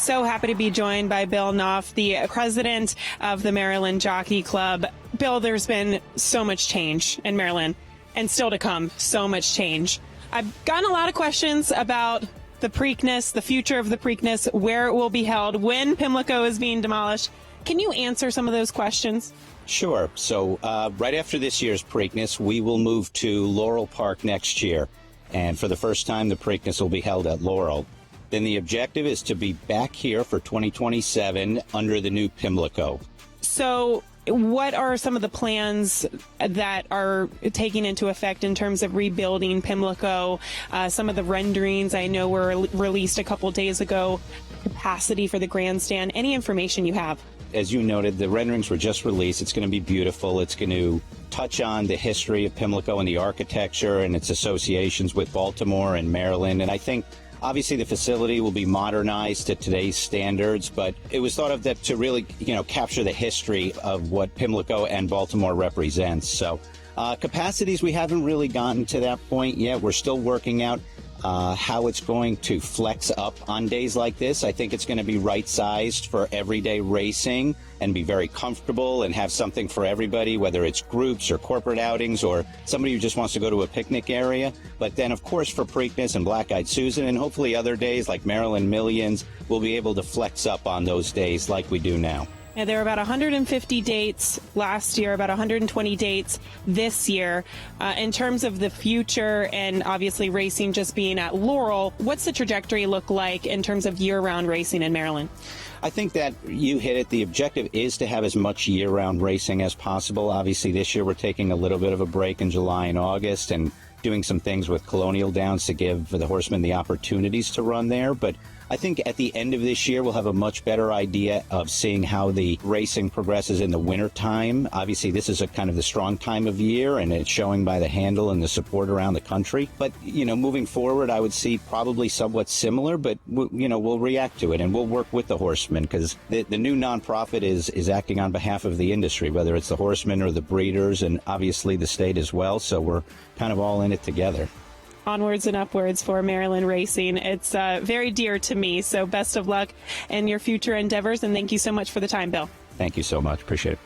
So happy to be joined by Bill Knauf, the president of the Maryland Jockey Club. Bill, there's been so much change in Maryland, and still to come, so much change. I've gotten a lot of questions about the Preakness, the future of the Preakness, where it will be held, when Pimlico is being demolished. Can you answer some of those questions? Sure. So right after this year's Preakness, we will move to Laurel Park next year. And for the first time, the Preakness will be held at Laurel. Then the objective is to be back here for 2027 under the new Pimlico. So what are some of the plans that are taking into effect in terms of rebuilding Pimlico? Some of the renderings I know were released a couple days ago. Capacity for the grandstand. Any information you have? As you noted, the renderings were just released. It's going to be beautiful. It's going to touch on the history of Pimlico and the architecture and its associations with Baltimore and Maryland. And I think obviously the facility will be modernized to today's standards, but it was thought of that to really, capture the history of what Pimlico and Baltimore represents. So capacities, we haven't really gotten to that point yet. We're still working out how it's going to flex up on days like this. I think it's going to be right-sized for everyday racing and be very comfortable and have something for everybody, whether it's groups or corporate outings or somebody who just wants to go to a picnic area. But then, of course, for Preakness and Black-Eyed Susan and hopefully other days like Maryland Millions, we'll be able to flex up on those days like we do now. Yeah, there were about 150 dates last year, about 120 dates this year. In terms of the future and obviously racing just being at Laurel, what's the trajectory look like in terms of year-round racing in Maryland? I think that you hit it. The objective is to have as much year-round racing as possible. Obviously, this year we're taking a little bit of a break in July and August and doing some things with Colonial Downs to give the horsemen the opportunities to run there. But I think at the end of this year, we'll have a much better idea of seeing how the racing progresses in the winter time. Obviously, this is a kind of the strong time of year, and it's showing by the handle and the support around the country. But, moving forward, I would see probably somewhat similar, but, we'll react to it, and we'll work with the horsemen because the new nonprofit is acting on behalf of the industry, whether it's the horsemen or the breeders, and obviously the state as well. So we're kind of all in it together. Onwards and upwards for Maryland racing. It's very dear to me, so best of luck in your future endeavors, and thank you so much for the time, Bill. Thank you so much. Appreciate it.